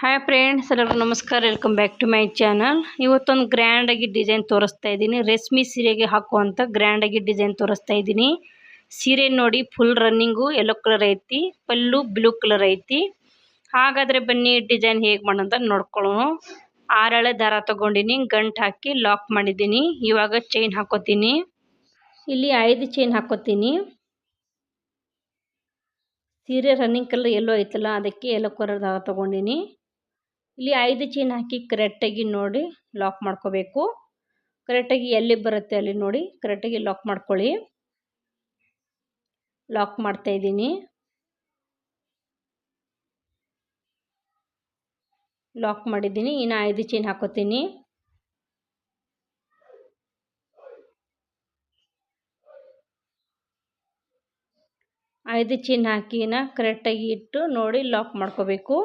Hi friends, ಎಲ್ಲರಿಗೂ ನಮಸ್ಕಾರ. Welcome back to my channel. ಇವತ್ತೊಂದು ಗ್ರ್ಯಾಂಡಾಗಿ ಡಿಸೈನ್ ತೋರಿಸ್ತಾ ಇದ್ದೀನಿ. ರೇಷ್ಮೆ ಸೀರೆಗೆ ಹಾಕುವಂಥ ಗ್ರ್ಯಾಂಡಾಗಿ ಡಿಸೈನ್ ತೋರಿಸ್ತಾ ಇದ್ದೀನಿ. ಸೀರೆ ನೋಡಿ ಫುಲ್ ರನ್ನಿಂಗು ಯೆಲ್ಲೋ ಕಲರ್ ಐತಿ, ಪಲ್ಲು ಬ್ಲೂ ಕಲರ್ ಐತಿ. ಹಾಗಾದರೆ ಬನ್ನಿ ಡಿಸೈನ್ ಹೇಗೆ ಮಾಡೋಂತ ನೋಡ್ಕೊಳ್ಳೋಣ. 6 ಎಳೆ ದಾರ ತೊಗೊಂಡಿನಿ, ಗಂಟು ಹಾಕಿ ಲಾಕ್ ಮಾಡಿದ್ದೀನಿ. ಇವಾಗ ಚೈನ್ ಹಾಕೋತೀನಿ. ಇಲ್ಲಿ 5 ಚೈನ್ ಹಾಕೋತೀನಿ. ಸೀರೆ ರನ್ನಿಂಗ್ ಕಲರ್ ಎಲ್ಲೋ ಐತಲ್ಲ, ಅದಕ್ಕೆ ಯೆಲ್ಲೋ ಕಲರ್ ದಾರ ತೊಗೊಂಡಿನಿ. ಇಲ್ಲಿ 5 ಚೈನ್ ಹಾಕಿ ಕರೆಕ್ಟಾಗಿ ನೋಡಿ ಲಾಕ್ ಮಾಡ್ಕೋಬೇಕು. ಕರೆಕ್ಟಾಗಿ ಎಲ್ಲಿ ಬರುತ್ತೆ ಅಲ್ಲಿ ನೋಡಿ ಕರೆಕ್ಟಾಗಿ ಲಾಕ್ ಮಾಡ್ಕೊಳ್ಳಿ. ಲಾಕ್ ಮಾಡ್ತಾ ಇದ್ದೀನಿ. ಲಾಕ್ ಮಾಡಿದ್ದೀನಿ. ಇನ್ನು 5 ಚೈನ್ ಹಾಕೋತೀನಿ. ಐದು ಚೈನ್ ಹಾಕಿ ಕರೆಕ್ಟಾಗಿ ಇಟ್ಟು ನೋಡಿ ಲಾಕ್ ಮಾಡ್ಕೋಬೇಕು.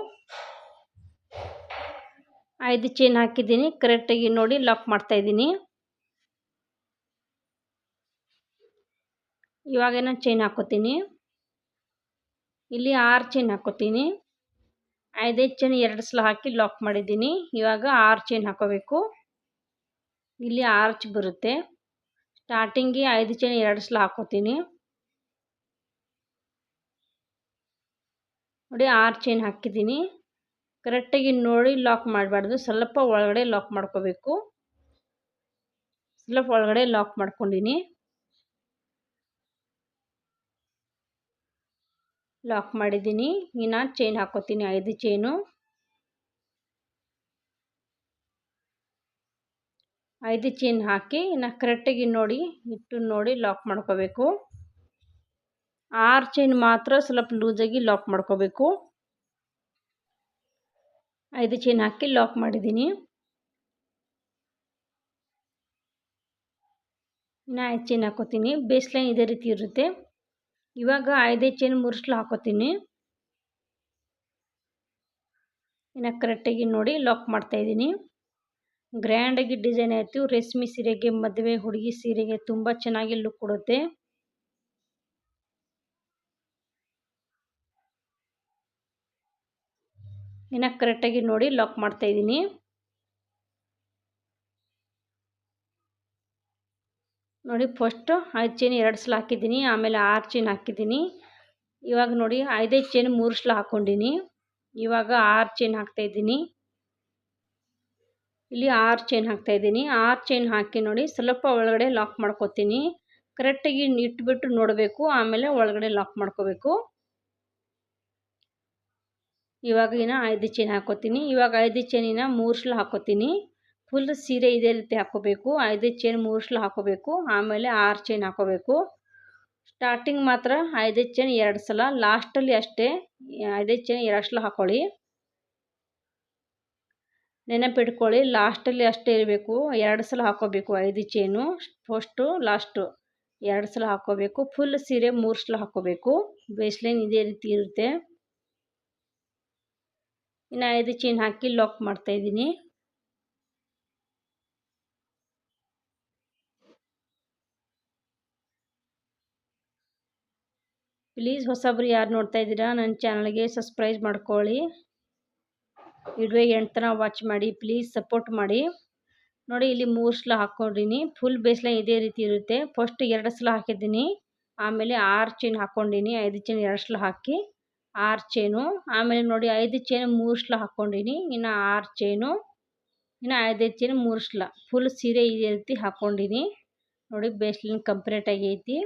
5 ಚೈನ್ ಹಾಕಿದ್ದೀನಿ, ಕರೆಕ್ಟಾಗಿ ನೋಡಿ ಲಾಕ್ ಮಾಡ್ತಾ ಇದ್ದೀನಿ. ಇವಾಗ ಚೈನ್ ಹಾಕೋತೀನಿ. ಇಲ್ಲಿ 6 ಚೈನ್ ಹಾಕೋತೀನಿ. 5 ಚೈನ್ 2 ಸಲ ಹಾಕಿ ಲಾಕ್ ಮಾಡಿದ್ದೀನಿ. ಇವಾಗ 6 ಚೈನ್ ಹಾಕೋಬೇಕು. ಇಲ್ಲಿ ಆರ್ಚ್ ಬರುತ್ತೆ. ಸ್ಟಾರ್ಟಿಂಗ್ಗೆ 5 ಚೈನ್ 2 ಸಲ ಹಾಕೋತೀನಿ. ನೋಡಿ 6 ಚೈನ್ ಹಾಕಿದ್ದೀನಿ. ಕರೆಕ್ಟಾಗಿ ನೋಡಿ ಲಾಕ್ ಮಾಡಬಾರ್ದು, ಸ್ವಲ್ಪ ಒಳಗಡೆ ಲಾಕ್ ಮಾಡ್ಕೋಬೇಕು. ಸ್ವಲ್ಪ ಒಳಗಡೆ ಲಾಕ್ ಮಾಡ್ಕೊಂಡಿನಿ. ಲಾಕ್ ಮಾಡಿದ್ದೀನಿ. ಇನ್ನು ಚೈನ್ ಹಾಕೋತೀನಿ. 5 ಚೈನು 5 ಚೈನ್ ಹಾಕಿ ಇನ್ನು ಕರೆಕ್ಟಾಗಿ ನೋಡಿ ಇಟ್ಟು ನೋಡಿ ಲಾಕ್ ಮಾಡ್ಕೋಬೇಕು. 6 ಚೈನ್ ಮಾತ್ರ ಸ್ವಲ್ಪ ಲೂಸಾಗಿ ಲಾಕ್ ಮಾಡ್ಕೋಬೇಕು. 5 ಚೈನ್ ಹಾಕಿ ಲಾಕ್ ಮಾಡಿದ್ದೀನಿ. ಇನ್ನು 5 ಚೈನ್ ಹಾಕೋತೀನಿ. ಬೇಸ್ ಲೈನ್ ಇದೇ ರೀತಿ ಇರುತ್ತೆ. ಇವಾಗ 5 ಚೈನ್ 3 ಸಲ ಹಾಕೋತೀನಿ. ಇನ್ನು ಕರೆಕ್ಟಾಗಿ ನೋಡಿ ಲಾಕ್ ಮಾಡ್ತಾ ಇದ್ದೀನಿ. ಗ್ರ್ಯಾಂಡಾಗಿ ಡಿಸೈನ್ ಆಯಿತು. ರೇಷ್ಮೆ ಸೀರೆಗೆ, ಮದುವೆ ಹುಡುಗಿ ಸೀರೆಗೆ ತುಂಬ ಚೆನ್ನಾಗಿ ಲುಕ್ ಕೊಡುತ್ತೆ. ಇನ್ನು ಕರೆಕ್ಟಾಗಿ ನೋಡಿ ಲಾಕ್ ಮಾಡ್ತಾ ಇದ್ದೀನಿ. ನೋಡಿ ಫಸ್ಟು 5 ಚೈನ್ 2 ಸಲ ಹಾಕಿದ್ದೀನಿ, ಆಮೇಲೆ 6 ಚೈನ್ ಹಾಕಿದ್ದೀನಿ. ಇವಾಗ ನೋಡಿ 5 ಚೈನ್ 3 ಸಲ ಹಾಕ್ಕೊಂಡಿನಿ. ಇವಾಗ 6 ಚೈನ್ ಹಾಕ್ತಾಯಿದ್ದೀನಿ. ಇಲ್ಲಿ 6 ಚೈನ್ ಹಾಕ್ತಾಯಿದ್ದೀನಿ. 6 ಚೈನ್ ಹಾಕಿ ನೋಡಿ ಸ್ವಲ್ಪ ಒಳಗಡೆ ಲಾಕ್ ಮಾಡ್ಕೋತೀನಿ. ಕರೆಕ್ಟಾಗಿ ಇಟ್ಬಿಟ್ಟು ನೋಡಬೇಕು, ಆಮೇಲೆ ಒಳಗಡೆ ಲಾಕ್ ಮಾಡ್ಕೋಬೇಕು. ಇವಾಗ 5 ಚೈನ್ ಹಾಕೋತೀನಿ. ಇವಾಗ 5 ಚೈನಿನ 3 ಸಲ ಹಾಕೋತೀನಿ. ಫುಲ್ ಸೀರೆ ಇದೇ ರೀತಿ ಹಾಕೋಬೇಕು. 5 ಚೈನ್ 3 ಸಲ ಹಾಕೋಬೇಕು, ಆಮೇಲೆ 6 ಚೈನ್ ಹಾಕೋಬೇಕು. ಸ್ಟಾರ್ಟಿಂಗ್ ಮಾತ್ರ 5 ಚೈನ್ 2 ಸಲ, ಲಾಸ್ಟಲ್ಲಿ ಅಷ್ಟೇ 5 ಚೈನ್ 2 ಸಲ ಹಾಕೊಳ್ಳಿ. ನೆನಪಿಟ್ಕೊಳ್ಳಿ, ಲಾಸ್ಟಲ್ಲಿ ಅಷ್ಟೇ ಇರಬೇಕು. 2 ಸಲ ಹಾಕೋಬೇಕು 5 ಚೈನು. ಫಸ್ಟು ಲಾಸ್ಟು 2 ಸಲ ಹಾಕೋಬೇಕು. ಫುಲ್ ಸೀರೆ 3 ಸಲ ಹಾಕೋಬೇಕು. ಬೇಸ್ ಲೈನ್ ಇದೇ ರೀತಿ ಇರುತ್ತೆ. ಇನ್ನು 5 ಚೈನ್ ಹಾಕಿ ಲಾಕ್ ಮಾಡ್ತಾಯಿದ್ದೀನಿ. ಪ್ಲೀಸ್ ಹೊಸಬ್ರು ಯಾರು ನೋಡ್ತಾ ಇದ್ದೀರಾ ನನ್ನ ಚಾನಲ್ಗೆ ಸಬ್ಸ್ಕ್ರೈಬ್ ಮಾಡ್ಕೊಳ್ಳಿ. ವಿಡಿಯೋ ಎಂಡ್ ತನಕ ವಾಚ್ ಮಾಡಿ, ಪ್ಲೀಸ್ ಸಪೋರ್ಟ್ ಮಾಡಿ. ನೋಡಿ ಇಲ್ಲಿ 3 ಸಲ ಹಾಕ್ಕೊಂಡಿನಿ. ಫುಲ್ ಬೇಸ್ ಲೈನ್ ಇದೇ ರೀತಿ ಇರುತ್ತೆ. ಫಸ್ಟ್ 2 ಸಲ ಹಾಕಿದ್ದೀನಿ, ಆಮೇಲೆ 6 ಚೈನ್ ಹಾಕ್ಕೊಂಡಿನಿ. 5 ಚೈನ್ 2 ಸಲ ಹಾಕಿ 6 ಚೈನು, ಆಮೇಲೆ ನೋಡಿ 5 ಚೈನ್ 3 ಸಲ ಹಾಕ್ಕೊಂಡಿನಿ. ಇನ್ನು 6 ಚೈನು, ಇನ್ನು 5 ಚೈನ್ 3 ಸಲ. ಫುಲ್ ಸೀರೆ ಇದೇ ರೀತಿ ಹಾಕ್ಕೊಂಡಿನಿ. ನೋಡಿ ಬೇಸ್ ಲೈನ್ ಕಂಪ್ಲೀಟ್ ಆಗೈತಿ.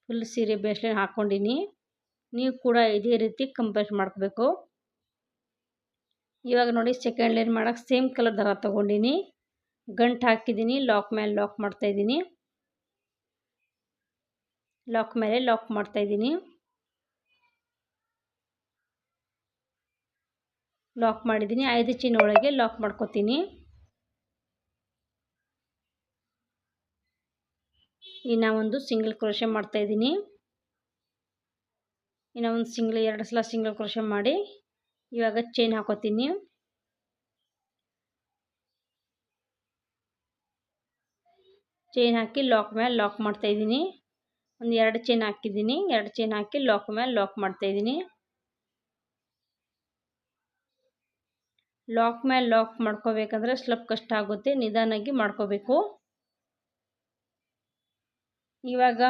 ಫುಲ್ ಸೀರೆ ಬೇಸ್ ಲೈನ್ ಹಾಕ್ಕೊಂಡಿನಿ. ನೀವು ಕೂಡ ಇದೇ ರೀತಿ ಕಂಪ್ಲೀಟ್ ಮಾಡ್ಕೋಬೇಕು. ಇವಾಗ ನೋಡಿ ಸೆಕೆಂಡ್ ಲೈನ್ ಮಾಡೋಕ್ಕೆ ಸೇಮ್ ಕಲರ್ ದಾರ ತೊಗೊಂಡಿನಿ. ಗಂಟು ಹಾಕಿದ್ದೀನಿ. ಲಾಕ್ ಮೇಲೆ ಲಾಕ್ ಮಾಡ್ತಾಯಿದ್ದೀನಿ. ಲಾಕ್ ಮೇಲೆ ಲಾಕ್ ಮಾಡ್ತಾಯಿದ್ದೀನಿ. ಲಾಕ್ ಮಾಡಿದ್ದೀನಿ. 5 ಚೈನ್ ಒಳಗೆ ಲಾಕ್ ಮಾಡ್ಕೋತೀನಿ. ಇನ್ನು ಒಂದು ಸಿಂಗಲ್ ಕ್ರೋಶೆ ಮಾಡ್ತಾಯಿದ್ದೀನಿ. ಇನ್ನು ಒಂದು 2 ಸಲ ಸಿಂಗಲ್ ಕ್ರೋಶೆ ಮಾಡಿ ಇವಾಗ ಚೈನ್ ಹಾಕೋತೀನಿ. ಚೈನ್ ಹಾಕಿ ಲಾಕ್ ಮೇಲೆ ಲಾಕ್ ಮಾಡ್ತಾಯಿದ್ದೀನಿ. ಒಂದು 2 ಚೈನ್ ಹಾಕಿದ್ದೀನಿ. 2 ಚೈನ್ ಹಾಕಿ ಲಾಕ್ ಮೇಲೆ ಲಾಕ್ ಮಾಡ್ತಾಯಿದ್ದೀನಿ. ಲಾಕ್ ಮೇಲೆ ಲಾಕ್ ಮಾಡ್ಕೋಬೇಕಂದ್ರೆ ಸ್ವಲ್ಪ ಕಷ್ಟ ಆಗುತ್ತೆ, ನಿಧಾನಾಗಿ ಮಾಡ್ಕೋಬೇಕು. ಇವಾಗ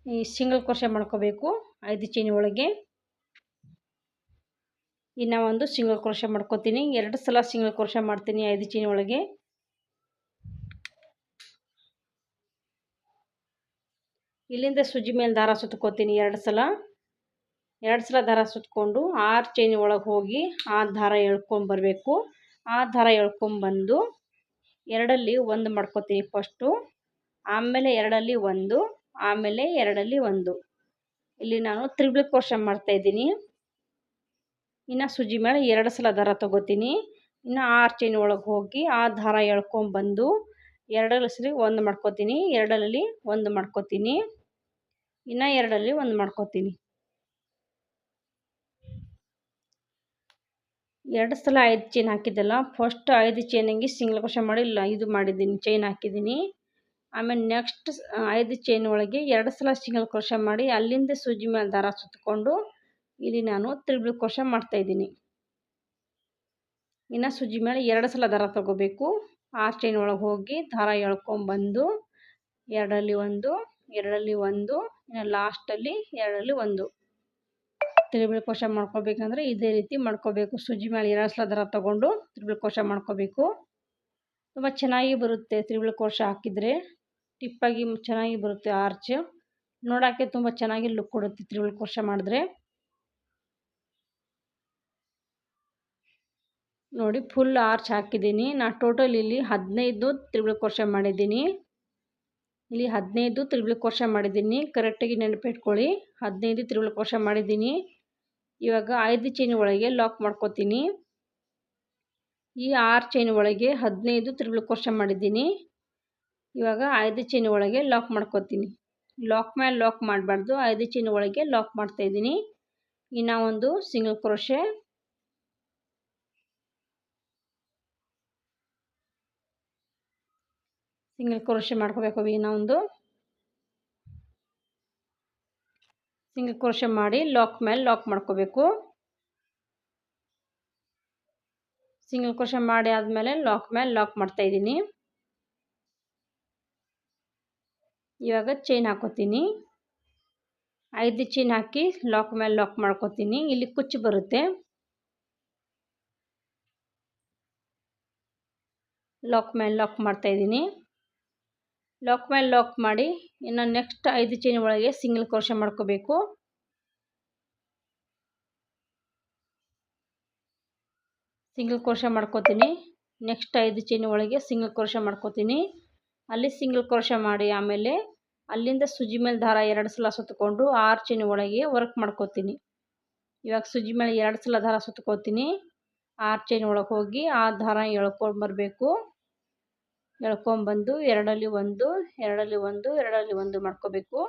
ಈ ಸಿಂಗಲ್ ಕ್ರೋಶೆ ಮಾಡ್ಕೋಬೇಕು 5 ಚೈನ್ ಒಳಗೆ. ಇನ್ನು ಒಂದು ಸಿಂಗಲ್ ಕ್ರೋಶೆ ಮಾಡ್ಕೋತೀನಿ, 2 ಸಲ ಸಿಂಗಲ್ ಕ್ರೋಶೆ ಮಾಡ್ತೀನಿ 5 ಚೈನ್ ಒಳಗೆ. ಇಲ್ಲಿಂದ ಸೂಜಿ ಮೇಲೆ ದಾರ ಸುತ್ಕೋತೀನಿ 2 ಸಲ ದಾರ ಸುತ್ಕೊಂಡು 6 ಚೈನ್ ಒಳಗೆ ಹೋಗಿ ಆ ದಾರ ಎಳ್ಕೊಂಬರ್ಬೇಕು. ಆ ದಾರ ಎಳ್ಕೊಂಬಂದು 2ಅಲ್ಲಿ 1 ಮಾಡ್ಕೋತೀನಿ ಫಸ್ಟು, ಆಮೇಲೆ 2ಅಲ್ಲಿ 1, ಆಮೇಲೆ 2ಅಲ್ಲಿ 1. ಇಲ್ಲಿ ನಾನು ತ್ರಿಬಲ್ ಕ್ರೋಶೆ ಮಾಡ್ತಾಯಿದ್ದೀನಿ. ಇನ್ನು ಸೂಜಿ ಮೇಲೆ 2 ಸಲ ದಾರ ತಗೋತೀನಿ. ಇನ್ನು 6 ಚೈನ್ ಒಳಗೆ ಹೋಗಿ ಆ ದಾರ ಎಳ್ಕೊಂಬಂದು 2ರಲ್ಲಿ ಸರಿ 1 ಮಾಡ್ಕೋತೀನಿ, 2ಅಲ್ಲಿ 1 ಮಾಡ್ಕೋತೀನಿ, ಇನ್ನು 2ಅಲ್ಲಿ 1 ಮಾಡ್ಕೋತೀನಿ. 2 ಸಲ 5 ಚೈನ್ ಹಾಕಿದ್ದಲ್ಲ, ಫಸ್ಟ್ 5 ಚೈನಿಗೆ ಸಿಂಗಲ್ ಕ್ರೋಶೆ ಮಾಡಿ ಇದು ಮಾಡಿದ್ದೀನಿ, ಚೈನ್ ಹಾಕಿದ್ದೀನಿ. ಆಮೇಲೆ ನೆಕ್ಸ್ಟ್ 5 ಚೈನ್ ಒಳಗೆ 2 ಸಲ ಸಿಂಗಲ್ ಕ್ರೋಶೆ ಮಾಡಿ ಅಲ್ಲಿಂದ ಸೂಜಿ ಮೇಲೆ ದಾರ ಸುತ್ತಕೊಂಡು ಇಲ್ಲಿ ನಾನು ತ್ರಿಬಲ್ ಕ್ರೋಶೆ ಮಾಡ್ತಾಯಿದ್ದೀನಿ. ಇನ್ನು ಸೂಜಿ ಮೇಲೆ 2 ಸಲ ದಾರ ತಗೋಬೇಕು. 6 ಚೈನ್ ಒಳಗೆ ಹೋಗಿ ದಾರ ಎಳ್ಕೊಂಬಂದು 2ಅಲ್ಲಿ 1, 2ಅಲ್ಲಿ 1, ಇನ್ನು ಲಾಸ್ಟಲ್ಲಿ 2ಅಲ್ಲಿ 1 ತ್ರಿಬಲ್ ಕ್ರೋಶೆ ಮಾಡ್ಕೋಬೇಕಂದ್ರೆ ಇದೇ ರೀತಿ ಮಾಡ್ಕೋಬೇಕು. ಸೂಜಿ ಮೇಲೆ 2 ಸಲ ದಾರ ತಗೊಂಡು ತ್ರಿಬಲ್ ಕ್ರೋಶೆ ಮಾಡ್ಕೋಬೇಕು. ತುಂಬ ಚೆನ್ನಾಗಿ ಬರುತ್ತೆ ತ್ರಿಬಲ್ ಕ್ರೋಶೆ ಹಾಕಿದರೆ, ಟಿಪ್ಪಾಗಿ ಚೆನ್ನಾಗಿ ಬರುತ್ತೆ. ಆರ್ಚ್ ನೋಡೋಕ್ಕೆ ತುಂಬ ಚೆನ್ನಾಗಿ ಲುಕ್ ಕೊಡುತ್ತೆ ತ್ರಿಬಲ್ ಕ್ರೋಶೆ ಮಾಡಿದ್ರೆ. ನೋಡಿ ಫುಲ್ ಆರ್ಚ್ ಹಾಕಿದ್ದೀನಿ. ನಾನು ಟೋಟಲ್ ಇಲ್ಲಿ 15 ತ್ರಿಬಲ್ ಕ್ರೋಶೆ ಮಾಡಿದ್ದೀನಿ. ಇಲ್ಲಿ 15 ತ್ರಿಬಲ್ ಕ್ರೋಶೆ ಮಾಡಿದ್ದೀನಿ, ಕರೆಕ್ಟಾಗಿ ನೆನಪಿಟ್ಕೊಳ್ಳಿ. 15 ತ್ರಿಬಲ್ ಕ್ರೋಶೆ ಮಾಡಿದ್ದೀನಿ. ಇವಾಗ 5 ಚೈನ್ ಒಳಗೆ ಲಾಕ್ ಮಾಡ್ಕೋತೀನಿ. ಈ 6 ಚೈನ್ ಒಳಗೆ 15 ತ್ರಿಬಲ್ ಕ್ರೋಶೆ ಮಾಡಿದ್ದೀನಿ. ಇವಾಗ 5 ಚೈನ್ ಒಳಗೆ ಲಾಕ್ ಮಾಡ್ಕೋತೀನಿ. ಲಾಕ್ ಮೇಲೆ ಲಾಕ್ ಮಾಡಬಾರ್ದು, 5 ಚೈನ್ ಒಳಗೆ ಲಾಕ್ ಮಾಡ್ತಾಯಿದ್ದೀನಿ. ಇನ್ನು ಒಂದು ಸಿಂಗಲ್ ಕ್ರೋಶೆ, ಮಾಡ್ಕೋಬೇಕು. ಇನ್ನು ಒಂದು ಸಿಂಗಲ್ ಕ್ರೋಶೆ ಮಾಡಿ ಲಾಕ್ ಮೇಲೆ ಲಾಕ್ ಮಾಡ್ಕೋಬೇಕು. ಸಿಂಗಲ್ ಕ್ರೋಶೆ ಮಾಡಿ ಆದಮೇಲೆ ಲಾಕ್ ಮೇಲೆ ಲಾಕ್ ಮಾಡ್ತಾಯಿದ್ದೀನಿ. ಇವಾಗ ಚೈನ್ ಹಾಕೋತೀನಿ. 5 ಚೈನ್ ಹಾಕಿ ಲಾಕ್ ಮೇಲೆ ಲಾಕ್ ಮಾಡ್ಕೋತೀನಿ. ಇಲ್ಲಿ ಕುಚ್ಚು ಬರುತ್ತೆ, ಲಾಕ್ ಮೇಲೆ ಲಾಕ್ ಮಾಡ್ತಾಯಿದ್ದೀನಿ. ಲಾಕ್ ಮೇಲೆ ಲಾಕ್ ಮಾಡಿ ಇನ್ನು ನೆಕ್ಸ್ಟ್ 5 ಚೈನ್ ಒಳಗೆ ಸಿಂಗಲ್ ಕ್ರೋಶೆ ಮಾಡ್ಕೋಬೇಕು. ಸಿಂಗಲ್ ಕ್ರೋಶೆ ಮಾಡ್ಕೋತೀನಿ. ನೆಕ್ಸ್ಟ್ 5 ಚೈನ್ ಒಳಗೆ ಸಿಂಗಲ್ ಕ್ರೋಶೆ ಮಾಡ್ಕೋತೀನಿ. ಅಲ್ಲಿ ಸಿಂಗಲ್ ಕ್ರೋಶೆ ಮಾಡಿ ಆಮೇಲೆ ಅಲ್ಲಿಂದ ಸೂಜಿ ಮೇಲೆ ದಾರ 2 ಸಲ ಸುತ್ತಕೊಂಡು 6 ಚೈನ್ ಒಳಗೆ ವರ್ಕ್ ಮಾಡ್ಕೋತೀನಿ. ಇವಾಗ ಸೂಜಿ ಮೇಲೆ 2 ಸಲ ದಾರ ಸುತ್ಕೋತೀನಿ. 6 ಚೈನ್ ಒಳಗೆ ಹೋಗಿ ಆ ದಾರ ಎಳ್ಕೊಂಬರ್ಬೇಕು. ಎಳ್ಕೊಂಬಂದು 2ಅಲ್ಲಿ 1, 2ಅಲ್ಲಿ 1, 2ಅಲ್ಲಿ 1 ಮಾಡ್ಕೋಬೇಕು.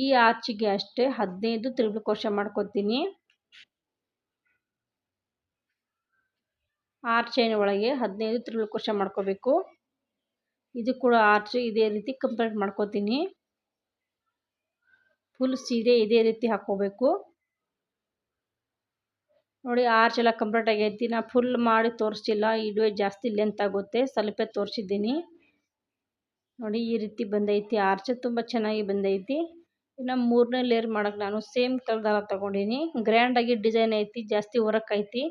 ಈ ಆರ್ಚಿಗೆ ಅಷ್ಟೇ 15 ತ್ರಿಬಲ್ ಕ್ರೋಶೆ ಮಾಡ್ಕೋತೀನಿ. 6 ಚೈನ್ ಒಳಗೆ 15 ತ್ರಿಬಲ್ ಕ್ರೋಶೆ ಮಾಡ್ಕೋಬೇಕು. ಇದು ಕೂಡ ಆರ್ಚ್ ಇದೇ ರೀತಿ ಕಂಪ್ಲೀಟ್ ಮಾಡ್ಕೋತೀನಿ. ಫುಲ್ ಸೀರೆ ಇದೇ ರೀತಿ ಹಾಕ್ಕೋಬೇಕು. ನೋಡಿ ಆರ್ಚ್ ಎಲ್ಲ ಕಂಪ್ಲೀಟ್ ಆಗೈತಿ. ನಾನು ಫುಲ್ ಮಾಡಿ ತೋರಿಸಿಲ್ಲ, ವಿಡಿಯೋ ಜಾಸ್ತಿ ಲೆಂತ್ ಆಗುತ್ತೆ, ಸ್ವಲ್ಪ ತೋರಿಸಿದ್ದೀನಿ. ನೋಡಿ ಈ ರೀತಿ ಬಂದೈತಿ ಆರ್ಚ್, ತುಂಬ ಚೆನ್ನಾಗಿ ಬಂದೈತಿ. ಇನ್ನು 3ನೇ ಲೇಯರ್ ಮಾಡೋಕ್ಕೆ ನಾನು ಸೇಮ್ ಕಲರ್ ದಾರ ತೊಗೊಂಡಿನಿ. ಗ್ರ್ಯಾಂಡಾಗಿ ಡಿಸೈನ್ ಐತಿ, ಜಾಸ್ತಿ ವರ್ಕ್ ಐತಿ,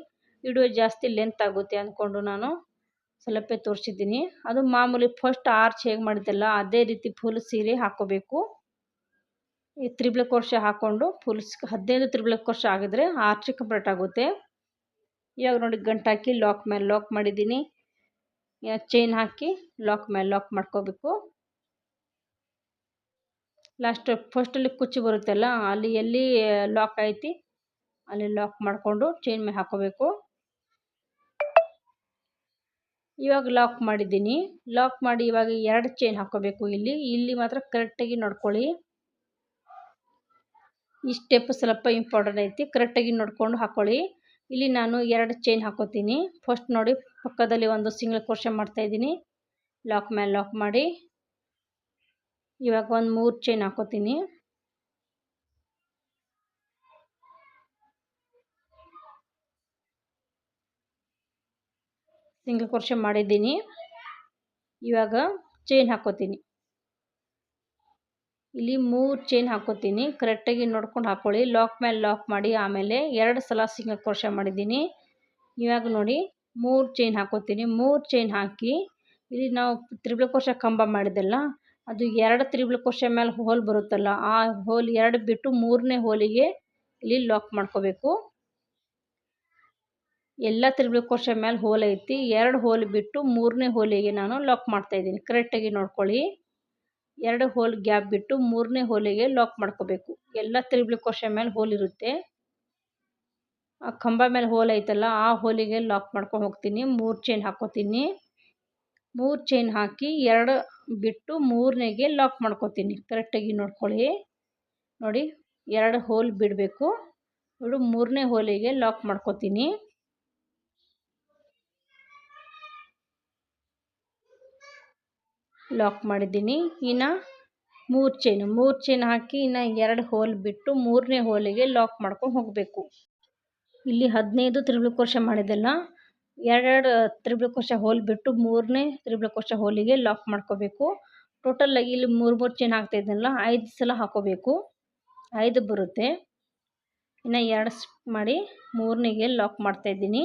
ವಿಡಿಯೋ ಜಾಸ್ತಿ ಲೆಂತ್ ಆಗುತ್ತೆ ಅಂದ್ಕೊಂಡು ನಾನು ಸ್ವಲ್ಪ ತೋರಿಸಿದ್ದೀನಿ. ಅದು ಮಾಮೂಲಿ ಫಸ್ಟ್ ಆರ್ಚ್ ಹೇಗೆ ಮಾಡಿದ್ದಲ್ಲ ಅದೇ ರೀತಿ ಫುಲ್ ಸೀರೆ ಹಾಕ್ಕೋಬೇಕು. ಈ ತ್ರಿಬಲ್ ಕ್ರೋಶೆ ಹಾಕ್ಕೊಂಡು ಫುಲ್ 15 ತ್ರಿಬಲ್ ಕ್ರೋಶೆ ಆಗಿದ್ರೆ ಆರ್ಚ್ ಕಂಪ್ಲೀಟ್ ಆಗುತ್ತೆ. ಇವಾಗ ನೋಡಿ ಗಂಟು ಹಾಕಿ ಲಾಕ್ ಮೇಲೆ ಲಾಕ್ ಮಾಡಿದ್ದೀನಿ. ಚೈನ್ ಹಾಕಿ ಲಾಕ್ ಮೇಲೆ ಲಾಕ್ ಮಾಡ್ಕೋಬೇಕು. ಲಾಸ್ಟ್ ಫಸ್ಟಲ್ಲಿ ಕುಚ್ಚು ಬರುತ್ತಲ್ಲ ಅಲ್ಲಿ ಎಲ್ಲಿ ಲಾಕ್ ಐತಿ ಅಲ್ಲಿ ಲಾಕ್ ಮಾಡಿಕೊಂಡು ಚೈನ್ ಮೇಲೆ ಹಾಕೋಬೇಕು. ಇವಾಗ ಲಾಕ್ ಮಾಡಿದ್ದೀನಿ. ಲಾಕ್ ಮಾಡಿ ಇವಾಗ 2 ಚೈನ್ ಹಾಕೋಬೇಕು. ಇಲ್ಲಿ ಮಾತ್ರ ಕರೆಕ್ಟಾಗಿ ನೋಡ್ಕೊಳ್ಳಿ. ಈ ಸ್ಟೆಪ್ ಸ್ವಲ್ಪ ಇಂಪಾರ್ಟೆಂಟ್ ಐತಿ, ಕರೆಕ್ಟಾಗಿ ನೋಡ್ಕೊಂಡು ಹಾಕ್ಕೊಳ್ಳಿ. ಇಲ್ಲಿ ನಾನು 2 ಚೈನ್ ಹಾಕೋತೀನಿ. ಫಸ್ಟ್ ನೋಡಿ ಪಕ್ಕದಲ್ಲಿ ಒಂದು ಸಿಂಗಲ್ ಕ್ರೋಶೆ ಮಾಡ್ತಾಯಿದ್ದೀನಿ. ಲಾಕ್ ಮೇಲೆ ಲಾಕ್ ಮಾಡಿ ಇವಾಗ ಒಂದು 3 ಚೈನ್ ಹಾಕೋತೀನಿ. ಸಿಂಗಲ್ ಕ್ರೋಶೆ ಮಾಡಿದ್ದೀನಿ. ಇವಾಗ ಚೈನ್ ಹಾಕ್ಕೋತೀನಿ. ಇಲ್ಲಿ 3 ಚೈನ್ ಹಾಕ್ಕೋತೀನಿ. ಕರೆಕ್ಟಾಗಿ ನೋಡ್ಕೊಂಡು ಹಾಕ್ಕೊಳ್ಳಿ. ಲಾಕ್ ಮೇಲೆ ಲಾಕ್ ಮಾಡಿ ಆಮೇಲೆ 2 ಸಲ ಸಿಂಗಲ್ ಕ್ರೋಶೆ ಮಾಡಿದ್ದೀನಿ. ಇವಾಗ ನೋಡಿ 3 ಚೈನ್ ಹಾಕ್ಕೋತೀನಿ. 3 ಚೈನ್ ಹಾಕಿ ಇಲ್ಲಿ ನಾವು ತ್ರಿಬಲ್ ಕ್ರೋಶೆ ಕಂಬ ಮಾಡಿದ್ದೆಲ್ಲ ಅದು 2 ತ್ರಿಬಲ್ ಕ್ರೋಶೆ ಮೇಲೆ ಹೋಲ್ ಬರುತ್ತಲ್ಲ, ಆ ಹೋಲ್ 2 ಬಿಟ್ಟು 3ನೇ ಹೋಲಿಗೆ ಇಲ್ಲಿ ಲಾಕ್ ಮಾಡ್ಕೋಬೇಕು. ಎಲ್ಲ ತ್ರಿಬಲ್ ಕ್ರೋಶೆ ಮೇಲೆ ಹೋಲ್ ಐತಿ, 2 ಹೋಲ್ ಬಿಟ್ಟು 3ನೇ ಹೋಲಿಗೆ ನಾನು ಲಾಕ್ ಮಾಡ್ತಾಯಿದ್ದೀನಿ. ಕರೆಕ್ಟಾಗಿ ನೋಡ್ಕೊಳ್ಳಿ. 2 ಹೋಲ್ ಗ್ಯಾಪ್ ಬಿಟ್ಟು 3ನೇ ಹೋಲಿಗೆ ಲಾಕ್ ಮಾಡ್ಕೋಬೇಕು. ಎಲ್ಲ ತ್ರಿಬಲ್ ಕ್ರೋಶೆ ಮೇಲೆ ಹೋಲ್ ಇರುತ್ತೆ, ಆ ಕಂಬ ಮೇಲೆ ಹೋಲ್ ಐತಲ್ಲ ಆ ಹೋಲಿಗೆ ಲಾಕ್ ಮಾಡ್ಕೊಂಡು ಹೋಗ್ತೀನಿ. 3 ಚೈನ್ ಹಾಕ್ಕೋತೀನಿ. 3 ಚೈನ್ ಹಾಕಿ 2 ಬಿಟ್ಟು 3ನೇಗೆ ಲಾಕ್ ಮಾಡ್ಕೋತೀನಿ. ಕರೆಕ್ಟಾಗಿ ನೋಡ್ಕೊಳ್ಳಿ. ನೋಡಿ 2 ಹೋಲ್ ಬಿಡಬೇಕು. ನೋಡಿ 3ನೇ ಹೋಲಿಗೆ ಲಾಕ್ ಮಾಡ್ಕೋತೀನಿ. ಲಾಕ್ ಮಾಡಿದ್ದೀನಿ. ಇನ್ನು 3 ಚೈನ್ ಹಾಕಿ ಇನ್ನು 2 ಹೋಲ್ ಬಿಟ್ಟು 3ನೇ ಹೋಲಿಗೆ ಲಾಕ್ ಮಾಡ್ಕೊಂಡು ಹೋಗಬೇಕು. ಇಲ್ಲಿ 15 ತ್ರಿಬಲ್ ಕ್ರೋಶೆ ಮಾಡಿದ್ದೆಲ್ಲ 2 ತ್ರಿಬಲ್ ಕ್ರೋಶೆ ಹೋಲ್ ಬಿಟ್ಟು 3ನೇ ತ್ರಿಬಲ್ ಕ್ರೋಶೆ ಹೋಲಿಗೆ ಲಾಕ್ ಮಾಡ್ಕೋಬೇಕು. ಟೋಟಲಾಗಿ ಇಲ್ಲಿ 3 ಚೈನ್ ಹಾಕ್ತಾ ಇದ್ದನಲ್ಲ 5 ಸಲ ಹಾಕೋಬೇಕು. 5 ಬರುತ್ತೆ. ಇನ್ನು 2 ಮಾಡಿ 3ನೇಗೆ ಲಾಕ್ ಮಾಡ್ತಾಯಿದ್ದೀನಿ.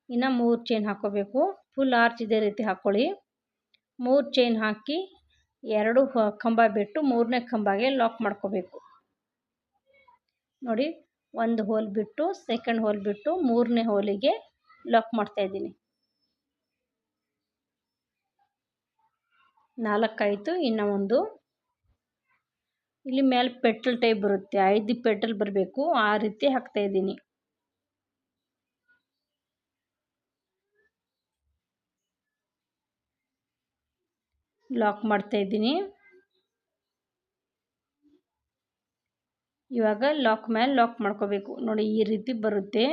ಇನ್ನು 3 ಚೈನ್ ಹಾಕೋಬೇಕು. ಫುಲ್ ಆರ್ಚ್ ಇದೇ ರೀತಿ ಹಾಕ್ಕೊಳ್ಳಿ. 3 ಚೈನ್ ಹಾಕಿ 2 ಕಂಬ ಬಿಟ್ಟು 3ನೇ ಕಂಬಗೆ ಲಾಕ್ ಮಾಡ್ಕೋಬೇಕು. ನೋಡಿ 1 ಹೋಲ್ ಬಿಟ್ಟು ಸೆಕೆಂಡ್ ಹೋಲ್ ಬಿಟ್ಟು 3ನೇ ಹೋಲಿಗೆ ಲಾಕ್ ಮಾಡ್ತಾಯಿದ್ದೀನಿ. 4 ಆಯಿತು. ಇನ್ನು 1 ಇಲ್ಲಿ ಮೇಲೆ ಪೆಟಲ್ ಟೈಪ್ ಬರುತ್ತೆ, 5 ಪೆಟಲ್ ಬರಬೇಕು, ಆ ರೀತಿ ಹಾಕ್ತಾಯಿದ್ದೀನಿ. ಲಾಕ್ ಮಾಡ್ತಾಯಿದ್ದೀನಿ. ಇವಾಗ ಲಾಕ್ ಮೇಲೆ ಲಾಕ್ ಮಾಡ್ಕೋಬೇಕು. ನೋಡಿ ಈ ರೀತಿ ಬರುತ್ತೆ.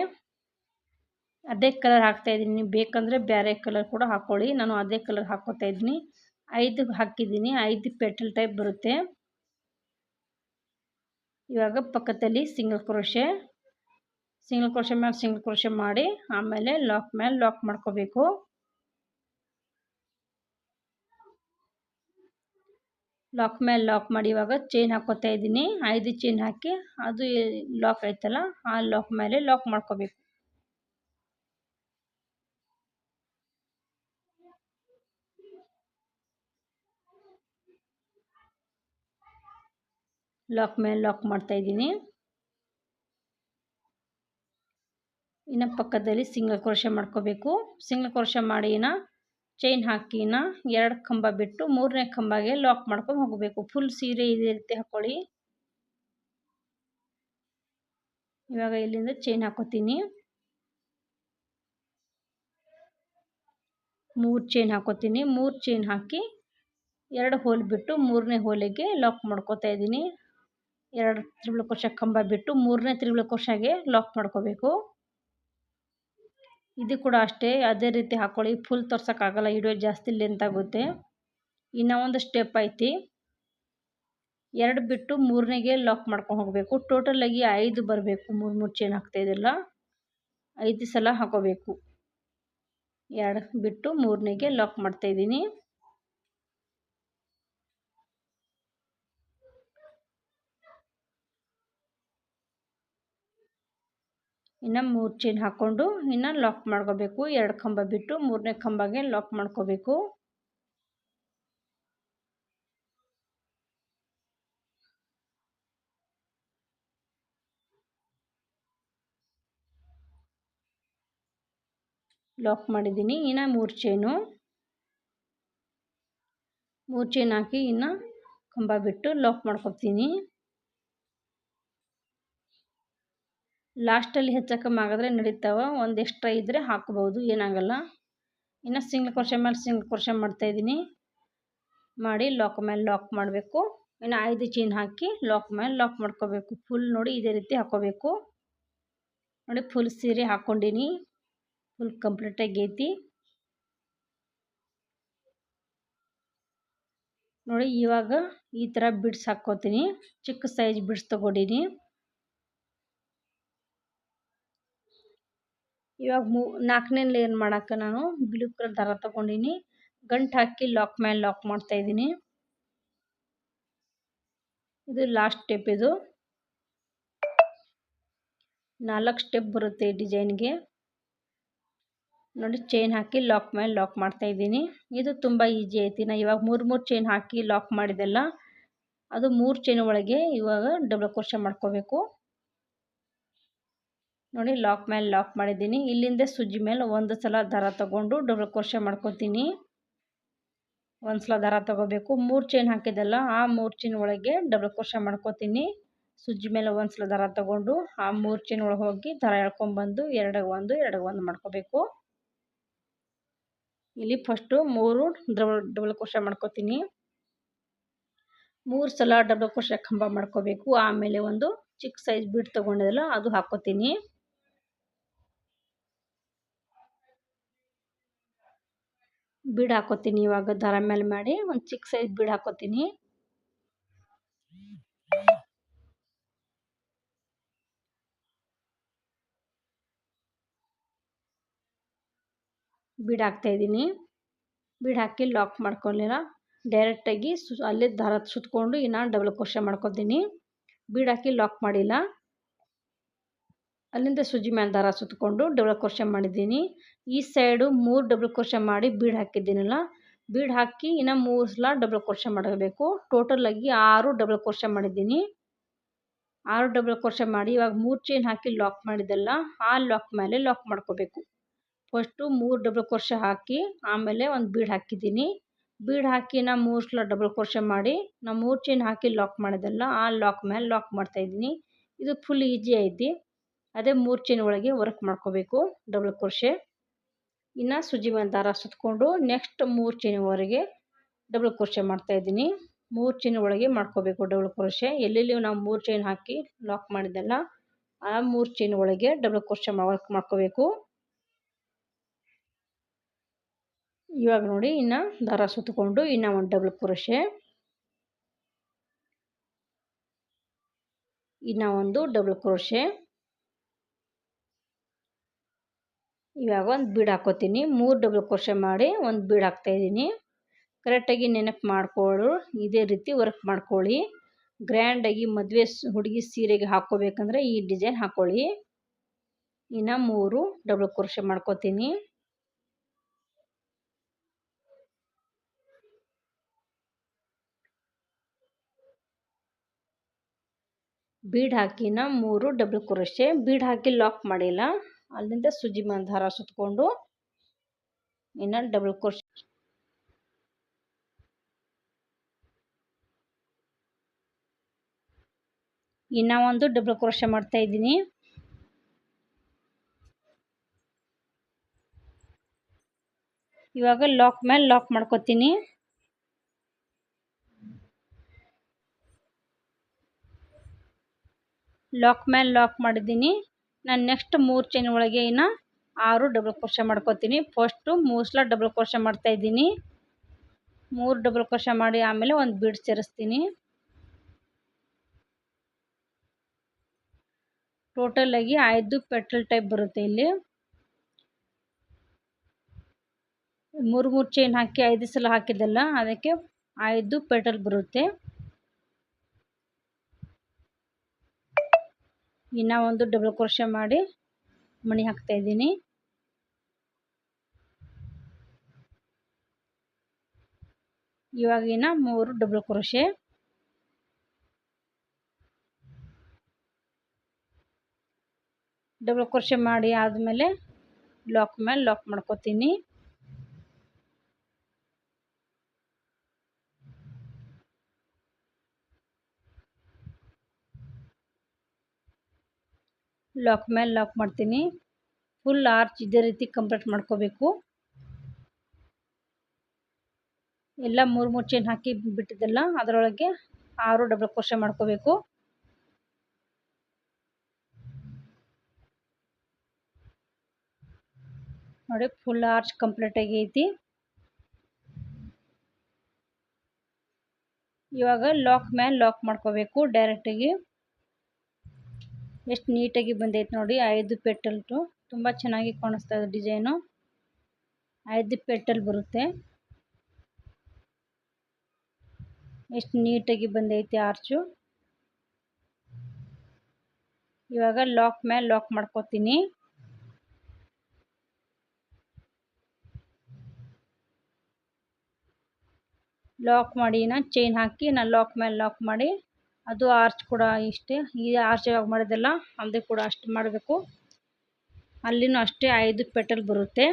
ಅದೇ ಕಲರ್ ಹಾಕ್ತಾಯಿದ್ದೀನಿ. ನೀವು ಬೇಕಂದರೆ ಬೇರೆ ಕಲರ್ ಕೂಡ ಹಾಕ್ಕೊಳ್ಳಿ. ನಾನು ಅದೇ ಕಲರ್ ಹಾಕ್ಕೋತಾ ಇದ್ದೀನಿ. 5 ಹಾಕಿದ್ದೀನಿ. 5 ಪೆಟಲ್ ಟೈಪ್ ಬರುತ್ತೆ. ಇವಾಗ ಪಕ್ಕದಲ್ಲಿ ಸಿಂಗಲ್ ಕ್ರೋಶೆ ಮೇಲೆ ಸಿಂಗಲ್ ಕ್ರೋಶೆ ಮಾಡಿ ಆಮೇಲೆ ಲಾಕ್ ಮೇಲೆ ಲಾಕ್ ಮಾಡ್ಕೋಬೇಕು. ಲಾಕ್ ಮೇಲೆ ಲಾಕ್ ಮಾಡಿ ಇವಾಗ ಚೈನ್ ಹಾಕ್ಕೋತಾ ಇದ್ದೀನಿ. 5 ಚೈನ್ ಹಾಕಿ ಅದು ಲಾಕ್ ಆಯ್ತಲ್ಲ ಆ ಲಾಕ್ ಮೇಲೆ ಲಾಕ್ ಮಾಡ್ಕೋಬೇಕು. ಲಾಕ್ ಮೇಲೆ ಲಾಕ್ ಮಾಡ್ತಾ ಇದ್ದೀನಿ. ಇನ್ನು ಪಕ್ಕದಲ್ಲಿ ಸಿಂಗಲ್ ಕ್ರೋಶೆ ಮಾಡ್ಕೋಬೇಕು. ಸಿಂಗಲ್ ಕ್ರೋಶೆ ಮಾಡಿ ಚೈನ್ ಹಾಕಿ 2 ಕಂಬ ಬಿಟ್ಟು 3ನೇ ಕಂಬಗೆ ಲಾಕ್ ಮಾಡ್ಕೊಂಡು ಹೋಗಬೇಕು. ಫುಲ್ ಸೀರೆ ಇದೇ ರೀತಿ ಹಾಕ್ಕೊಳ್ಳಿ. ಇವಾಗ ಇಲ್ಲಿಂದ ಚೈನ್ ಹಾಕೋತೀನಿ. 3 ಚೈನ್ ಹಾಕೋತೀನಿ. 3 ಚೈನ್ ಹಾಕಿ 2 ಹೋಲ್ ಬಿಟ್ಟು 3ನೇ ಹೋಲಿಗೆ ಲಾಕ್ ಮಾಡ್ಕೋತಾ ಇದ್ದೀನಿ. 2 ತ್ರಿಬಲ್ ಕ್ರೋಶೆ ಕಂಬ ಬಿಟ್ಟು 3ನೇ ತ್ರಿಬಲ್ ಕ್ರೋಶೆಗೆ ಲಾಕ್ ಮಾಡ್ಕೋಬೇಕು. ಇದು ಕೂಡ ಅಷ್ಟೇ ಅದೇ ರೀತಿ ಹಾಕ್ಕೊಳ್ಳಿ. ಫುಲ್ ತೋರ್ಸೋಕ್ಕಾಗಲ್ಲ, ವಿಡಿಯೋ ಜಾಸ್ತಿ ಲೆಂತ್ ಆಗುತ್ತೆ. ಇನ್ನು ಒಂದು ಸ್ಟೆಪ್ ಐತಿ. 2 ಬಿಟ್ಟು 3ನೇಗೆ ಲಾಕ್ ಮಾಡ್ಕೊಂಡು ಹೋಗಬೇಕು. ಟೋಟಲಾಗಿ 5 ಬರಬೇಕು. 3 ಚೈನ್ ಹಾಕ್ತಾಯಿದ್ದೆಲ್ಲ 5 ಸಲ ಹಾಕೋಬೇಕು. 2 ಬಿಟ್ಟು 3ನೇಗೆ ಲಾಕ್ ಮಾಡ್ತಾಯಿದ್ದೀನಿ. ಇನ್ನು 3 ಚೈನ್ ಹಾಕ್ಕೊಂಡು ಲಾಕ್ ಮಾಡ್ಕೋಬೇಕು. 2 ಕಂಬ ಬಿಟ್ಟು 3ನೇ ಕಂಬಗೆ ಲಾಕ್ ಮಾಡ್ಕೋಬೇಕು. ಲಾಕ್ ಮಾಡಿದ್ದೀನಿ. ಇನ್ನು 3 ಚೈನ್ ಹಾಕಿ ಕಂಬ ಬಿಟ್ಟು ಲಾಕ್ ಮಾಡ್ಕೊತೀನಿ. ಲಾಸ್ಟಲ್ಲಿ ಹೆಚ್ಚು ಕಮ್ಮಿ ಆಗಿದ್ರೆ ನಡೀತಾವೆ, ಒಂದು ಎಕ್ಸ್ಟ್ರಾ ಇದ್ದರೆ ಹಾಕ್ಬೋದು, ಏನಾಗಲ್ಲ. ಇನ್ನು ಸಿಂಗಲ್ ಕ್ರೋಶೆ ಮೇಲೆ ಸಿಂಗಲ್ ಕ್ರೋಶೆ ಮಾಡ್ತಾಯಿದ್ದೀನಿ. ಮಾಡಿ ಲಾಕ್ ಮೇಲೆ ಲಾಕ್ ಮಾಡಬೇಕು. ಇನ್ನು 5 ಚೈನ್ ಹಾಕಿ ಲಾಕ್ ಮೇಲೆ ಲಾಕ್ ಮಾಡ್ಕೋಬೇಕು. ಫುಲ್ ನೋಡಿ ಇದೇ ರೀತಿ ಹಾಕ್ಕೋಬೇಕು. ನೋಡಿ ಫುಲ್ ಸೀರೆ ಹಾಕ್ಕೊಂಡಿನಿ, ಫುಲ್ ಕಂಪ್ಲೀಟಾಗಿ ಐತಿ. ನೋಡಿ ಇವಾಗ ಈ ಥರ ಬಿಡ್ಸ್ ಹಾಕ್ಕೋತೀನಿ. ಚಿಕ್ಕ ಸೈಜ್ ಬಿಡ್ಸ್ ತೊಗೊಂಡಿನಿ. ಇವಾಗ 4ನೇ ಲೇಯರ್ ಮಾಡೋಕೆ ನಾನು ಬ್ಲೂ ಕಲರ್ ದಾರ ತೊಗೊಂಡಿನಿ. ಗಂಟು ಹಾಕಿ ಲಾಕ್ ಮೇಲೆ ಲಾಕ್ ಮಾಡ್ತಾಯಿದ್ದೀನಿ. ಇದು ಲಾಸ್ಟ್ ಸ್ಟೆಪ್. ಇದು 4 ಸ್ಟೆಪ್ ಬರುತ್ತೆ ಈ ಡಿಸೈನ್ಗೆ. ನೋಡಿ ಚೈನ್ ಹಾಕಿ ಲಾಕ್ ಮೇಲೆ ಲಾಕ್ ಮಾಡ್ತಾಯಿದ್ದೀನಿ. ಇದು ತುಂಬ ಈಜಿ ಐತಿ. ನಾನು ಇವಾಗ 3 ಚೈನ್ ಹಾಕಿ ಲಾಕ್ ಮಾಡಿದೆಲ್ಲ ಅದು 3 ಚೈನ್ ಒಳಗೆ ಇವಾಗ ಡಬಲ್ ಕ್ರೋಶೆ ಮಾಡ್ಕೋಬೇಕು. ನೋಡಿ ಲಾಕ್ ಮೇಲೆ ಲಾಕ್ ಮಾಡಿದ್ದೀನಿ. ಇಲ್ಲಿಂದ ಸುಜ್ಜಿ ಮೇಲೆ ಒಂದು ಸಲ ದಾರ ತಗೊಂಡು ಡಬಲ್ ಕ್ರೋಶೆ ಮಾಡ್ಕೊತೀನಿ. ಒಂದು ಸಲ ದಾರ ತಗೋಬೇಕು. 3 ಚೈನ್ ಹಾಕಿದೆಲ್ಲ ಆ 3 ಚೈನ್ ಒಳಗೆ ಡಬಲ್ ಕ್ರೋಶೆ ಮಾಡ್ಕೊತೀನಿ. ಸುಜ್ಜಿ ಮೇಲೆ ಒಂದು ಸಲ ದಾರ ತಗೊಂಡು ಆ 3 ಚೈನ್ ಒಳಗೆ ಹೋಗಿ ದಾರ ಎಳ್ಕೊಂಡ್ಬಂದು 2 1 ಮಾಡ್ಕೋಬೇಕು. ಇಲ್ಲಿ ಫಸ್ಟು 3 ಡಬಲ್ ಕ್ರೋಶೆ ಮಾಡ್ಕೊತೀನಿ. 3 ಸಲ ಡಬಲ್ ಕ್ರೋಶೆ ಕಂಬ ಮಾಡ್ಕೋಬೇಕು. ಆಮೇಲೆ ಒಂದು ಚಿಕ್ಕ ಸೈಜ್ ಬೀಡ್ ತೊಗೊಂಡಿದ್ದಲ್ಲ ಅದು ಹಾಕೋತೀನಿ. ಬೀಡ್ ಹಾಕೋತೀನಿ. ಇವಾಗ ದಾರ ಮೇಲೆ ಮಾಡಿ ಒಂದು ಚಿಕ್ಕ ಸೈಜ್ ಬೀಡ್ ಹಾಕೋತೀನಿ. ಬೀಡ್ ಹಾಕ್ತಾಯಿದ್ದೀನಿ. ಬೀಡ್ ಹಾಕಿ ಲಾಕ್ ಮಾಡ್ಕೊಳ್ಳಿಲ್ಲ ಡೈರೆಕ್ಟಾಗಿ ಅಲ್ಲೇ ದಾರ ಸುತ್ತಕೊಂಡು ಇನ್ನು ಡಬಲ್ ಕ್ರೋಶೆ ಮಾಡ್ಕೊತೀನಿ. ಬೀಡ್ ಹಾಕಿ ಲಾಕ್ ಮಾಡಿಲ್ಲ. ಅಲ್ಲಿಂದ ಸುಜ್ಜಿ ಮೇಲೆ ದಾರ ಸುತ್ತಕೊಂಡು ಡಬಲ್ ಕ್ರೋಶೆ ಮಾಡಿದ್ದೀನಿ. ಈ ಸೈಡು 3 ಡಬಲ್ ಕ್ರೋಶೆ ಮಾಡಿ ಬೀಡ್ ಹಾಕಿದ್ದೀನಲ್ಲ, ಬೀಡ್ ಹಾಕಿ ಇನ್ನು 3 ಸಲ ಡಬಲ್ ಕ್ರೋಶೆ ಮಾಡಬೇಕು. ಟೋಟಲಾಗಿ 6 ಡಬಲ್ ಕ್ರೋಶೆ ಮಾಡಿದ್ದೀನಿ. 6 ಡಬಲ್ ಕ್ರೋಶೆ ಮಾಡಿ ಇವಾಗ 3 ಚೈನ್ ಹಾಕಿ ಲಾಕ್ ಮಾಡಿದ್ದೆಲ್ಲ ಆ ಲಾಕ್ ಮೇಲೆ ಲಾಕ್ ಮಾಡ್ಕೋಬೇಕು. ಫಸ್ಟು 3 ಡಬಲ್ ಕ್ರೋಶೆ ಹಾಕಿ ಆಮೇಲೆ ಒಂದು ಬೀಡ್ ಹಾಕಿದ್ದೀನಿ. ಬೀಡ್ ಹಾಕಿ ನಾ 3 ಸಲ ಡಬಲ್ ಕ್ರೋಶೆ ಮಾಡಿ ನಾ 3 ಚೈನ್ ಹಾಕಿ ಲಾಕ್ ಮಾಡಿದ್ದೆಲ್ಲ ಆ ಲಾಕ್ ಮೇಲೆ ಲಾಕ್ ಮಾಡ್ತಾಯಿದ್ದೀನಿ. ಇದು ಫುಲ್ ಈಜಿ ಐತಿ. ಅದೇ 3 ಚೈನ್ ಒಳಗೆ ವರ್ಕ್ ಮಾಡ್ಕೋಬೇಕು ಡಬಲ್ ಕ್ರೋಶೆ. ಇನ್ನು ಸುಜ್ಜಿ ಮೇಲೆ ದಾರ ಸುತ್ತಕೊಂಡು ನೆಕ್ಸ್ಟ್ 3 ಚೈನ್ವರೆಗೆ ಡಬಲ್ ಕ್ರೋಶೆ ಮಾಡ್ತಾಯಿದ್ದೀನಿ. 3 ಚೈನ್ ಒಳಗೆ ಮಾಡ್ಕೋಬೇಕು ಡಬಲ್ ಕ್ರೋಶೆ. ಎಲ್ಲೆಲ್ಲಿ ನಾವು 3 ಚೈನ್ ಹಾಕಿ ಲಾಕ್ ಮಾಡಿದ್ದೆಲ್ಲ ಆ 3 ಚೈನ್ ಒಳಗೆ ಡಬಲ್ ಕ್ರೋಶೆ ವರ್ಕ್ ಮಾಡ್ಕೋಬೇಕು. ಇವಾಗ ನೋಡಿ ಇನ್ನು ದಾರ ಸುತ್ತಕೊಂಡು ಇನ್ನು ಒಂದು ಡಬಲ್ ಕ್ರೋಶೆ, ಇನ್ನು ಒಂದು ಡಬಲ್ ಕ್ರೋಶೆ. ಇವಾಗ ಒಂದು ಬೀಡ್ ಹಾಕೋತೀನಿ. 3 ಡಬಲ್ ಕ್ರೋಶೆ ಮಾಡಿ ಒಂದು ಬೀಡ್ ಹಾಕ್ತಾಯಿದ್ದೀನಿ. ಕರೆಕ್ಟಾಗಿ ನೆನಪು ಮಾಡ್ಕೊಳ್ಳು. ಇದೇ ರೀತಿ ವರ್ಕ್ ಮಾಡ್ಕೊಳ್ಳಿ. ಗ್ರ್ಯಾಂಡಾಗಿ ಮದುವೆ ಹುಡುಗಿ ಸೀರೆಗೆ ಹಾಕ್ಕೋಬೇಕಂದ್ರೆ ಈ ಡಿಸೈನ್ ಹಾಕ್ಕೊಳ್ಳಿ. ಇನ್ನು 3 ಡಬಲ್ ಕ್ರೋಶೆ ಮಾಡ್ಕೋತೀನಿ. ಬೀಡ್ ಹಾಕಿನ 3 ಡಬಲ್ ಕ್ರೋಶೆ. ಬೀಡ್ ಹಾಕಿ ಲಾಕ್ ಮಾಡಿಲ್ಲ. ಅಲ್ಲಿಂದ ಸುಜ್ಜಿ ಮೇಲೆ ದಾರ ಸುತ್ತಕೊಂಡು ಇನ್ನು ಡಬಲ್ ಕ್ರೋಶೆ, ಇನ್ನು ಒಂದು ಡಬಲ್ ಕ್ರೋಶೆ ಮಾಡ್ತಾಯಿದ್ದೀನಿ. ಇವಾಗ ಲಾಕ್ ಮೇಲೆ ಲಾಕ್ ಮಾಡ್ಕೋತೀನಿ. ಲಾಕ್ ಮೇಲೆ ಲಾಕ್ ಮಾಡಿದ್ದೀನಿ. ನಾನು ನೆಕ್ಸ್ಟ್ 3 ಚೈನ್ ಒಳಗೆ ಇನ್ನು 6 ಡಬಲ್ ಕ್ರೋಶೆ ಮಾಡ್ಕೋತೀನಿ. ಫಸ್ಟು 3 ಸಲ ಡಬಲ್ ಕ್ರೋಶೆ ಮಾಡ್ತಾಯಿದ್ದೀನಿ. 3 ಡಬಲ್ ಕ್ರೋಶೆ ಮಾಡಿ ಆಮೇಲೆ ಒಂದು ಬೀಡ್ ಸೇರಿಸ್ತೀನಿ. ಟೋಟಲಾಗಿ 5 ಪೆಟಲ್ ಟೈಪ್ ಬರುತ್ತೆ. ಇಲ್ಲಿ 3 ಚೈನ್ ಹಾಕಿ 5 ಸಲ ಹಾಕಿದ್ದೆಲ್ಲ ಅದಕ್ಕೆ 5 ಪೆಟಲ್ ಬರುತ್ತೆ. ಇನ್ನು ಒಂದು ಡಬಲ್ ಕ್ರೋಶೆ ಮಾಡಿ ಮಣಿ ಹಾಕ್ತಾಯಿದ್ದೀನಿ. ಇವಾಗಿನ 3 ಡಬಲ್ ಕ್ರೋಶೆ, ಡಬಲ್ ಕ್ರೋಶೆ ಮಾಡಿ ಆದಮೇಲೆ ಲಾಕ್ ಮೇಲೆ ಲಾಕ್ ಮಾಡ್ಕೋತೀನಿ. ಲಾಕ್ ಮೇಲೆ ಲಾಕ್ ಮಾಡ್ತೀನಿ. ಫುಲ್ ಆರ್ಚ್ ಇದೇ ರೀತಿ ಕಂಪ್ಲೀಟ್ ಮಾಡ್ಕೋಬೇಕು. ಎಲ್ಲ 3 ಚೈನ್ ಹಾಕಿ ಬಿಟ್ಟಿದ್ದೆಲ್ಲ ಅದರೊಳಗೆ 6 ಡಬಲ್ ಕ್ರೋಶೆ ಮಾಡ್ಕೋಬೇಕು. ನೋಡಿ ಫುಲ್ ಆರ್ಚ್ ಕಂಪ್ಲೀಟ್ ಆಗೈತಿ. ಇವಾಗ ಲಾಕ್ ಮೇಲೆ ಲಾಕ್ ಮಾಡ್ಕೋಬೇಕು ಡೈರೆಕ್ಟಾಗಿ. ಎಷ್ಟು ನೀಟಾಗಿ ಬಂದೈತೆ ನೋಡಿ. 5 ಪೆಟಲ್ಟು ತುಂಬ ಚೆನ್ನಾಗಿ ಕಾಣಿಸ್ತಾ ಇದೆ ಡಿಸೈನು. 5 ಪೆಟಲ್ ಬರುತ್ತೆ. ಎಷ್ಟು ನೀಟಾಗಿ ಬಂದೈತಿ ಆರ್ಚು. ಇವಾಗ ಲಾಕ್ ಮೇಲೆ ಲಾಕ್ ಮಾಡ್ಕೋತೀನಿ. ಲಾಕ್ ಮಾಡಿ ಚೈನ್ ಹಾಕಿ ಲಾಕ್ ಮೇಲೆ ಲಾಕ್ ಮಾಡಿ, ಅದು ಆರ್ಚ್ ಕೂಡ ಇಷ್ಟೇ. ಈ ಆರ್ಚ್ ಯಾವಾಗ ಮಾಡಿದೆಲ್ಲ ಅಲ್ಲಿ ಕೂಡ ಅಷ್ಟು ಮಾಡಬೇಕು. ಅಲ್ಲಿನೂ ಅಷ್ಟೇ 5 ಪೆಟಲ್ ಬರುತ್ತೆ.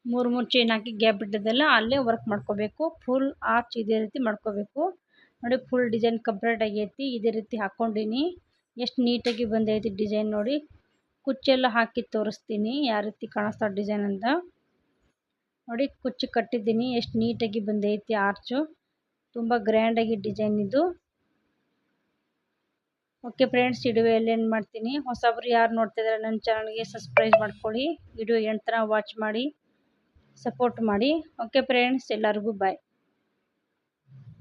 3 ಚೈನ್ ಹಾಕಿ ಗ್ಯಾಪ್ ಬಿಟ್ಟಿದ್ದೆಲ್ಲ ಅಲ್ಲೇ ವರ್ಕ್ ಮಾಡ್ಕೋಬೇಕು. ಫುಲ್ ಆರ್ಚ್ ಇದೇ ರೀತಿ ಮಾಡ್ಕೋಬೇಕು. ನೋಡಿ ಫುಲ್ ಡಿಸೈನ್ ಕಂಪ್ಲೀಟ್ ಆಗೈತಿ. ಇದೇ ರೀತಿ ಹಾಕ್ಕೊಂಡಿನಿ. ಎಷ್ಟು ನೀಟಾಗಿ ಬಂದೈತಿ ಡಿಸೈನ್ ನೋಡಿ. ಕುಚ್ಚೆಲ್ಲ ಹಾಕಿ ತೋರಿಸ್ತೀನಿ ಯಾವ ರೀತಿ ಕಾಣಿಸ್ತಾ ಡಿಸೈನ್ ಅಂತ. ನೋಡಿ ಕುಚ್ಚು ಕಟ್ಟಿದ್ದೀನಿ. ಎಷ್ಟು ನೀಟಾಗಿ ಬಂದೈತಿ ಆರ್ಚು. ತುಂಬ ಗ್ರ್ಯಾಂಡಾಗಿ ಡಿಸೈನ್ ಇದು. ಓಕೆ ಫ್ರೆಂಡ್ಸ್, ವಿಡಿಯೋ ಏನು ಮಾಡ್ತೀನಿ. ಹೊಸಬ್ರು ಯಾರು ನೋಡ್ತಿದ್ದಾರೆ ನನ್ನ ಚಾನಲ್ಗೆ ಸಬ್ಸ್ಕ್ರೈಬ್ ಮಾಡ್ಕೊಳ್ಳಿ. ವಿಡಿಯೋ ಎಂಡ್ ತನಕ ವಾಚ್ ಮಾಡಿ ಸಪೋರ್ಟ್ ಮಾಡಿ. ಓಕೆ ಫ್ರೆಂಡ್ಸ್, ಎಲ್ಲರಿಗೂ ಬಾಯ್.